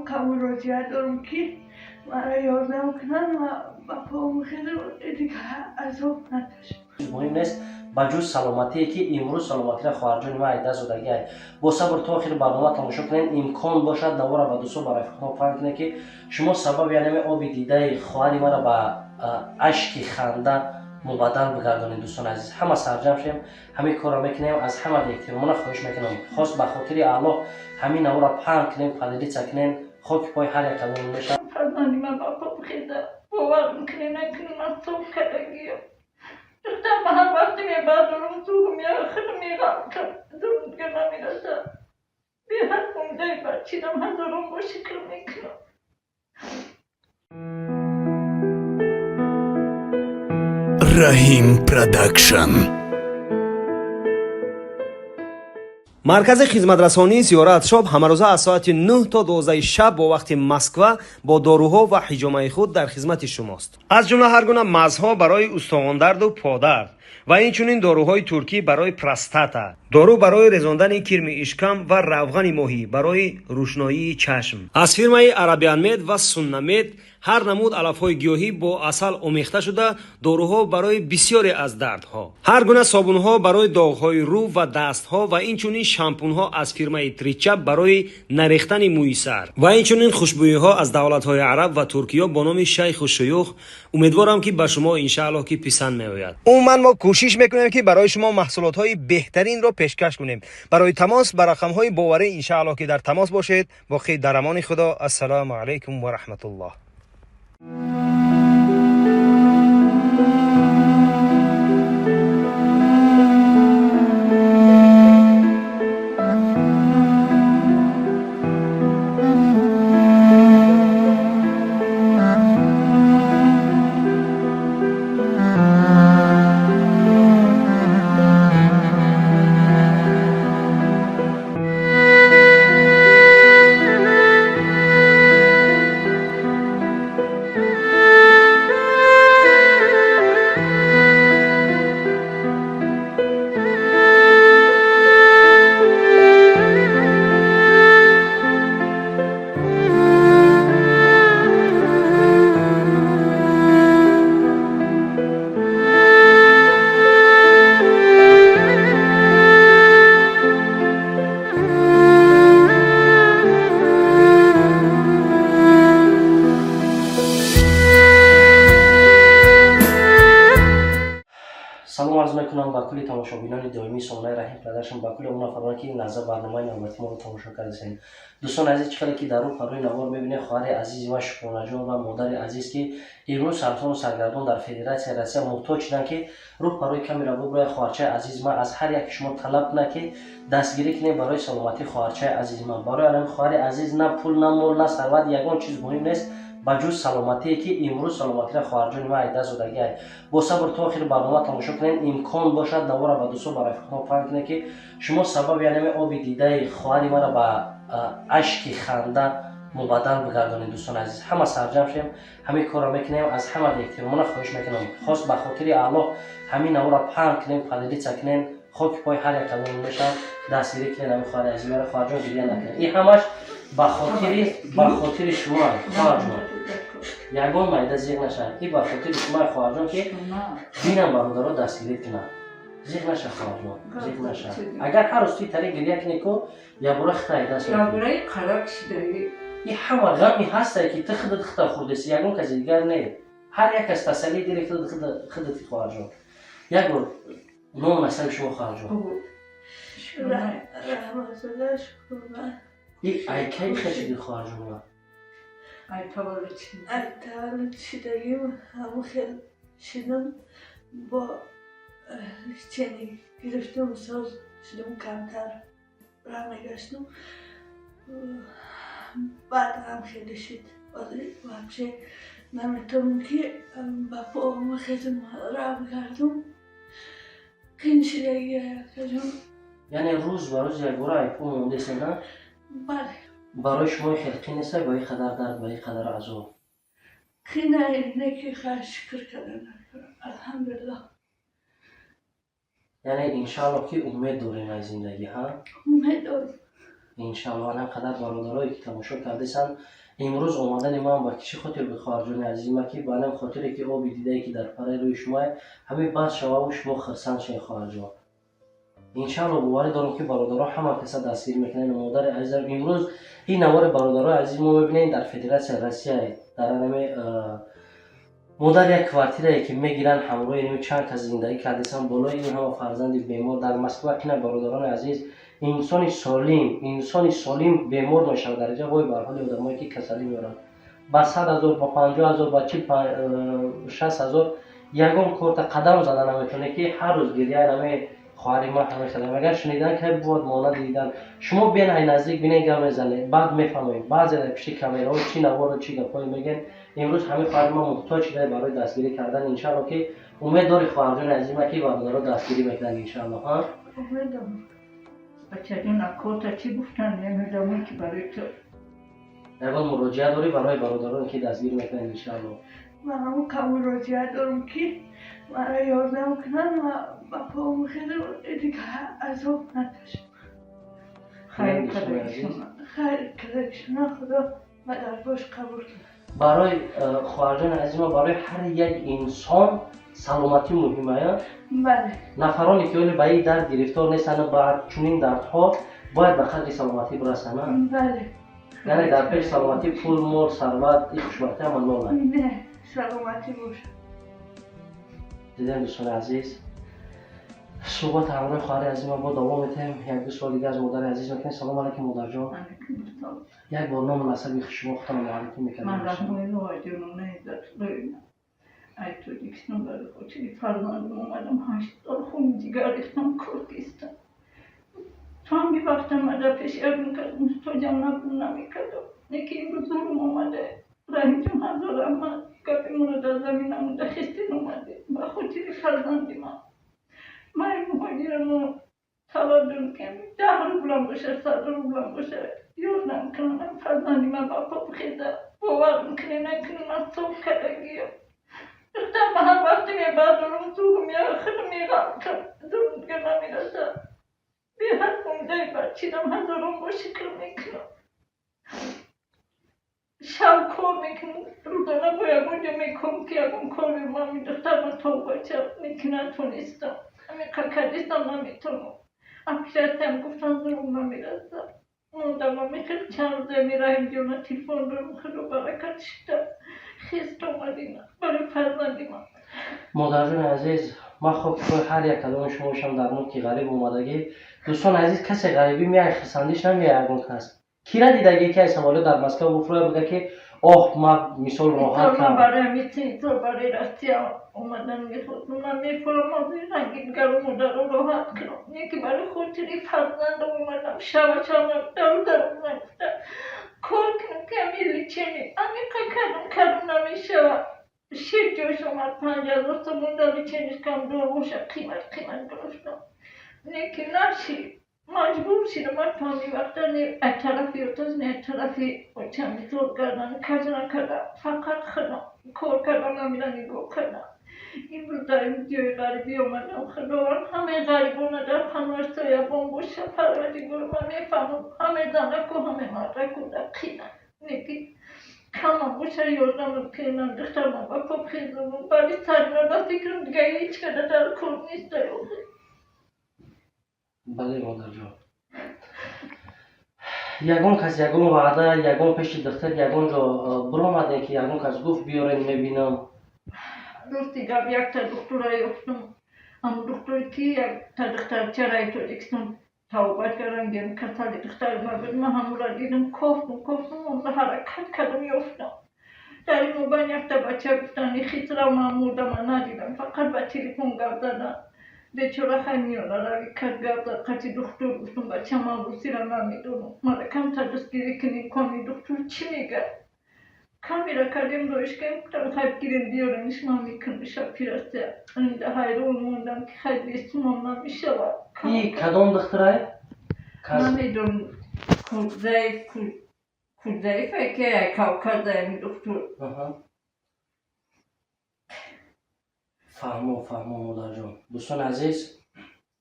کم راضیت دارم که مرا یاردم کنن و با پاهم خیلی دیگه عذاب نداشت. مهم نیست بجز سلامتی که امروز سلامتی را خواهر جان ما ایده زدگی های با صبر تا آخر برنامه تماشا کنین امکان باشد نوارا به دوستو برای فکرها فهم کنه که شما سبب یعنی آب دیده خواهر ما را به اشک خنده مبادل بگردانید. دوستان عزیز همه سرجم شیم همه کار را میکنیم از همه احترام خواهش میکنم خاص به خاطر الله همین نوارا پهن کنیم قدری چکنین خاک پای هر یک کلمه میشه. فرزندی من با پاهم خیلی باور میکنه نکنه من صبح کردگیم دختر من هر وقتی میبردارم تو خیلی میرم که درون دیگه نمیرسم بی هر اونجای بچیدم هزارم با شکل میکنم. رحیم پروداکشن مرکز خدمترسانی زیارت شاب همروزه از ساعت 9 تا 12 شب با وقت مسکو با داروها و حجامه خود در خدمت شماست. از جمله هر گونه مزها برای استخوان درد و پادرد و اینچنین داروهای ترکی برای پروستاتا، دارو برای رزاندن کرم اشکم و روغن ماهی برای روشنایی چشم. از فیرمای عربیان مید و سنه مید هر نمود علفهای گیاهی با عسل آمیخته شده داروها برای بسیاری از دردها. هر گونه صابونها برای داغهای رو و دستها و اینچنین شامپونها از فیرمای تریچا برای نریختن موی سر و اینچنین خوشبویی‌ها از دولت‌های عرب و ترکیه با نام شیخ و شیوخ. امیدوارم که به شما ان شاء الله که پسند میآید. عموما ما کوشش میکنیم که برای شما محصولات‌های بهترین را پیشکش کنیم. برای تماس بر رقم‌های باوری ان شاء الله که در تماس باشید. باقی در امان خدا. السلام علیکم و رحمت الله. سلام عرض میکنم با کلی تماشاگران دائمی سامانه رحیم پروداکشن با کلی اون افرادی که نظر برنامه نوبتی ما رو تماشا کردین. دوستان عزیز چقدر که در رو پروی نوار میبینه خواهر عزیز و شکرانه جان و مادر عزیز که امروز سرطان و سرگردان در فدراسیون روسیه محتاج شدن که رو پروی کامیرا برای خواهرچه عزیز ما از هر یک شما طلب کنه که دستگیری کنه برای سلامتی خواهرچه عزیز ما. برای علم خواهر عزیز نه پول نه مال نه ثروت یگان چیز مهم نیست بجز سلامتی که امروز سلامتی را خواهر جان ما ایده زدگی های با صبر تا آخر برنامه تماشا کنین امکان باشد نوارا به دوستو برای فکرها فهم کنه که شما سبب یعنی آب دیده خواهر ما را به اشک خنده مبادل بگردانید. دوستان عزیز همه سرجم شیم همه کار را میکنیم از همه احترام خواهش میکنم خاص به خاطر الله همین نوارا پهن کنیم قدری چکنین خاک پای هر یک کلمه میشه دستگیری کنین. همین خواهر عزیز ما را خواهر جان گریه نکنین. این همش به خاطر شما خواهر جان یگان مایده زیگ نشه. این به خاطر شما خواهر جان که بینم برادرها دستگیری کنن. زیگ نشه خواهر جان زیگ نشه. اگر هر روز توی طریق گریه کنی که یا برای خطایی دست یا برای قرق شده این همه غمی هسته که خودت خطا خوردسی یگان کسی دیگر نه. هر یک از تسلی دیره خودت خواهر جان. یک بار نام مثل شما خواهر جان رحمت شکر این ایکی خشیدی خواهر جان ای تولد شدگیم همون خیلی شدم با چنین گرفتم ساز شدم کمتر راه نگشتم بعد هم خیلی شد و همچه نمیتونم که با پاهم خیلی راه بگردم خیلی شدگی کجم یعنی روز به روز یک باره ای پا مونده سنه بله برای شما خیلی نیست با این قدر درد با این قدر عذاب خیلی نه که خیلی شکر کردن الحمدلله. یعنی انشاءالله که امید داریم از زندگی ها؟ امید دارم انشالله همقدر برادرایی که تماشا کردیسن امروز آمدن ما با کشی خاطر به خواهرجان عزیز ما که با هم خاطری که آبی دیده که در پره روی شما همه بس شما و شما خرسند شین خواهرجان. انشالله باور دارم که برادرها همه کسا دستگیر میکنن. مادر عزیزم امروز این نوار برادرها عزیز ما ببینید در فدراسیون روسیه در همه مادر یک کوارتیره که میگیرن همراه اینو چند کس زندگی کردیسن بالای این همه فرزند بیمار در مسکو که برادران عزیز انسان سالم بیمار نشه درجه وای بر حال آدمایی که کسلی میارن با 100,000 با 50,000 با 60,000 یگان کورت قدم زدن نمیتونه که هر روز گریه همه خواهری ما همه کردن. اگر شنیدن که بود مانند دیدن شما بیان های نزدیک بینید گم میزنید بعد میفهمید بعضی در پیش کامرا و چی نوار و چی گپای میگن. امروز همه خواهر ما محتاج شده برای دستگیری کردن. انشالله که امید داری خواهرجان عزیز ما که برادرها دستگیری میکنن انشالله. ها امید دارم. بچه جون اکوتا چی گفتن نمیدونم که برای تو اول مراجعه داری برای برادران که دستگیر میکنن انشالله. من همون که مراجعه دارم که مرا یاردم کنن و با پاهم خیلی دیگه عذاب نداشت. خیر کدکشون خدا مدر باش قبول کنه. برای خواهرجان عزیز ما برای هر یک انسان سلامتی مهمه. بله. نفرانی که به این درد گرفتار نیستن با چنین دردها باید به خلق سلامتی برسن. بله. یعنی در پیش سلامتی پول مال ثروت این خوشبختی هم نام نه سلامتی باشه. دیدن دوستان عزیز صحبت همراه خواهر عزیز ما با دوام میتیم. یک دو سوال دیگه از مادر عزیز میکنیم. سلام علیکم مادر جان. یک بار نام نسبی شما خودتان معرفی میکنید. من رحمای نواجانم نهیزت داریم. ای تو دیکشنم برای خودشی فرزندم اومدم 8 سال خون دیگر ریختم کردستان. تو هم بی وقت مده پیش ارم کردم تو جمع نمیکردم. یکی این رو ظلم اومده رحیم جون هزار احمد گفی منو در زمین همونده خستین اومده با خودشی فرزندی من مهاجرمو تلادون کنم 10 روبلم باشه 100 روبلم باشه یادم کنم فرزندی من با پا بخیده باور میکنی نکنی من صبح کدگیم دختر من هر وقتی میبردارم تو میاره خیلی میرم که درون دیگه نمیرسه بی هر اونجای بچیدم هزارم با شکل میکنم شب کار میکنم روزانه باید اونجا میکنم که اگه کار میمونم دختر من تو بچه میکنه تونستم همین کردیستم نمیتونم اپیشتم گفتن ظلم نمیرسه موندم میخیل چند روزه میرهیم جونه تیفون رو خیلی برکت شده خیست اومدیم برای فرزندی من. مادر جان عزیز ما خوب که هر یک کدام شما شم در نوع که غریب اومدگی دوستان عزیز کسی غریبی میای خسندیش نمیای اگون کس کی را دیدگی که سوالی در مسکو بفروه بگه که اوه ما مثال راحت کنم برای میتونی تو برای راستی اومدن میخواد من میفرم از این رنگین گرم و در راحت کنم یکی برای خودتونی فرزند اومدم شب چند در نگفتم کار کنم که امیلی چنی امی کردم نمیشه شیر جوش اومد 50,000 تومان داری چنیش کم دور باشه قیمت گرفتم نیکی نشی مجبور شدم من تامی وقتا نه طرفی اتاز نه طرفی چند زور کردن کردم فقط خودم کار کردم نمیدن نگاه کردم این رو در این جای غریبی اومدم خداوند همه غریبانه در خانوشتای بام باشه پروردگار من میفهمم همه زنک و همه مردک و در قیمت نیکی کمم باشه یادم کنم دختر من با پا خیزم ولی سرینا دستی کنم دیگه هیچ کده در کار نیست بله مادر جان یگون کس یگون وعده یگون پیش دختر یگون جا برآمده که یگون کس گفت بیارین میبینم دوستی گفت یک تا دکترای افتم اما دکتری که یک تا دختر چرای تو دیکستم توبت کردم گیم کسالی دختر مبید من همون را دیدم کفتم اون حرکت کردم یافتم در این موبایل یک تا بچه گفتن خیط را محمود من ندیدم فقط با تلفن گفت دادن بیچاره خمیانه روی کت گفت قطعی دکتر گفتم بچه من بوسی را نمیدونم من کم تا دستگیری کنیم کنی دکتر چی میگه کمی را کردیم رویش که گفتم خیلی گیریم بیارنش من میکنم شب پیرسته اینجا حیرون موندم که خیلی بیستم هم نمیشه و این کدام دختره؟ نمیدونم کود ضعیفه که کوکر این دکتر فهمو مادر جان. دوستان عزیز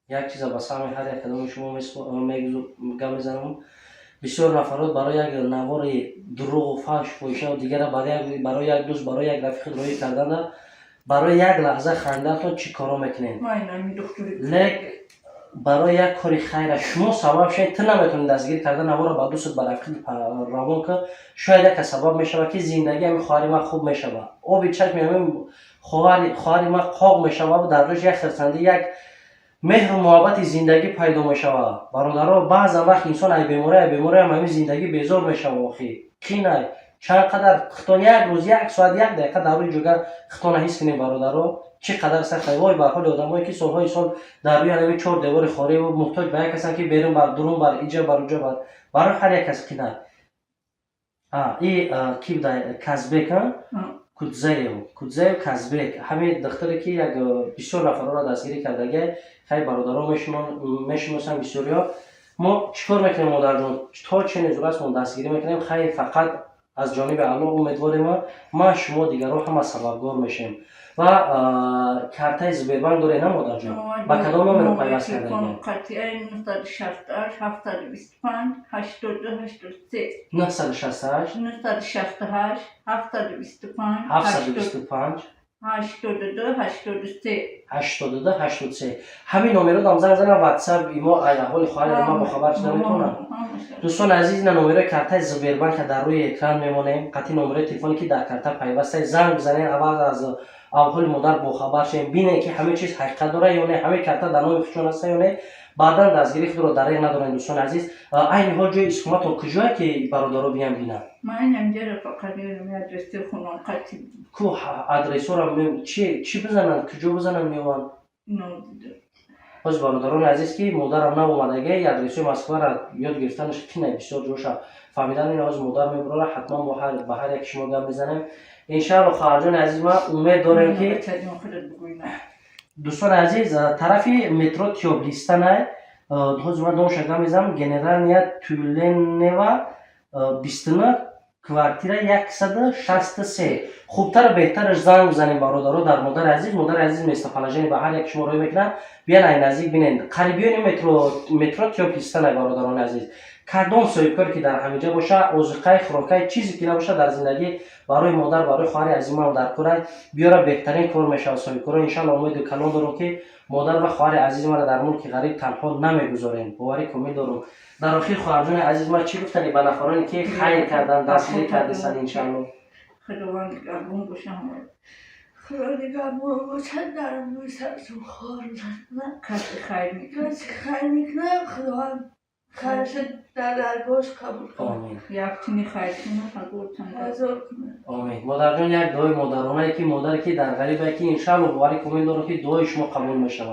یک چیز با سهم هر یک کدام شما میگم میزنم بسیار نفرات برای یک نوار دروغ و فحش فحشه و دیگر برای یک دوست برای یک رفیق روی کردن برای یک لحظه خندهتون چی کارا میکنین لیک برای یک کاری خیر شما سبب شید تو نمیتونید دستگیر کردن نوار با دوست برفیق روان که شاید یک سبب میشه که زندگی همین خواهر ما خوب میشه او بیچک میامیم خواهر ما قاق میشه و در روش یک خرسنده یک مهر و محبت زندگی پیدا میشه برادرها بعض وقت انسان ای بیماره همین زندگی بیزار میشه واقعی کی نه چقدر خطان یک روز یک ساعت یک دقیقه در روی جوگه خطان حس کنیم برادرها چقدر سخته وای به حال آدمایی که سالهای سال در روی همین چهار دیوار خاره و محتاج به یک کسی که بیرون بر درون بر اینجا بر اونجا بر برای هر یک کس کی نه ای کی بود کازبک کودزیو کازبک همین دختری که یک بسیار نفرها را دستگیری کرده خیلی برادرها میشناسن بسیاریا ما چیکار میکنیم مادر جان تا چه نزول ما دستگیری میکنیم خیلی فقط از جانب الله امیدواریم ما شما دیگرها هم سببگار میشیم و کارت زبیربان داره نه مادر جان با کدام نمره پیوست کردیم قطعه 968 725 8283 968 968 725 725 8283 8283 همین نمره دام زنگ واتساپ ایمو احوال خواهر ما با خبر شده میتونن دوستان عزیز این نمره کارت زبیربان که در روی اکران میمونه قطعی نمره تلفنی که در کارت پیوسته زنگ بزنین اول از اول مادر با خبر شین بینه که همه چیز حقیقت داره یا نه همه کارت در نام خودشون هست یا نه بعدا دستگیری خود رو در ندارن دوستان عزیز این حال جای اسکماتون کجاست که برادرها بیان بینن من اینجا فقط آدرس خونم قطعی کو آدرس رو چی بزنن کجا بزنن میوان باز برادران عزیز که مادرم نه اومدگی آدرس مسکو را یاد گرفتنش کی نه بسیار جوشا فهمیدن این از مادر میبره حتما با هر یک شما گام بزنیم ان شاء الله خواهرجان عزیز ما امید دارم که دوستان عزیز طرف مترو تیوبلیستان دوز ما دوم شگام میزم گنرالنیا تولنوا 29 کвартира 163 خوبتر و بهترش زنگ بزنیم برادرها در مادر عزیز مستفلجنی به هر یک شما روی میکنن بیان این نزدیک بینین قریبیان مترو تیوبلیستان برادران عزیز کدام صاحبکاری که در همینجا باشه اوزقای خوراکای چیزی که نباشه در زندگی برای مادر برای خواهر عزیز ما در کره بیاره بهترین کار میشه صاحبکار ان شاء الله امید کلام دارم که مادر و خواهر عزیز ما را در ملک غریب تنها نمیگذاریم باوری کامل دارم در آخر خواهرجان عزیز ما چی گفتنی به نفرانی که خیر کردن دستگیری کردن ان شاء الله خداوند نگهبان باشم خدا نگهبان باشد در روی سرتون خواهر نه کسی خیر میکنه خیر میکنه خداوند خیرش در درگاهش قبول کنه آمین یک تینی خیر کنه حضورتان هزار کنه آمین مادر جان یک دعای مادرانه که مادر که در غریبه که ان شاء الله باوری کامل دارم که دعای شما قبول میشه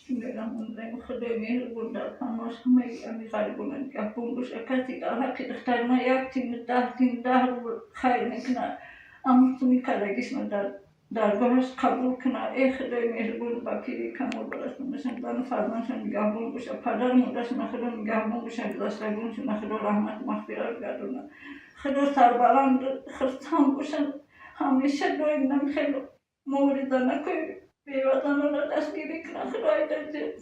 میگم اون خدای مهربون در تماش همه امی غریبون نگهبان باشه کسی در حق دختر ما یک تین ده رو خیر نکنه اما تو میکردگیش من در درگاهش قبول کنه ای خدای مهربون با پیری کمال برسون بشن دان فرمانشون نگهبان باشه پدر مادرشون خدا نگهبان باشه گذشتگونشون خدا رحمت مغفرت گردونه خدا سربلند خرسان باشن همیشه دایم خیلی موردانه که بیوطن را دستگیری کنه خدای درجه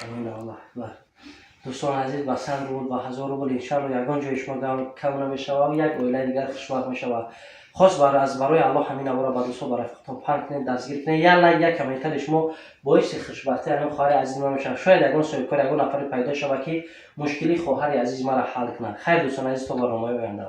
آمین الله دوستان عزیز با 100 روبل با 1000 روبل ان شاء الله یگان جای شما کم نمیشه و یک اویله دیگر خوشبخت میشه و خاص برای الله همین نوارا با دوستان برای رفقتون پاک کنید دستگیر کنید یلا یک کمیتر شما باعث خوشبختی همین خواهر عزیز ما میشن شاید یگان صاحبکار یگان نفر پیدا شود که مشکلی خواهر عزیز ما را حل کنه خیر دوستان عزیز تو برنامه بنده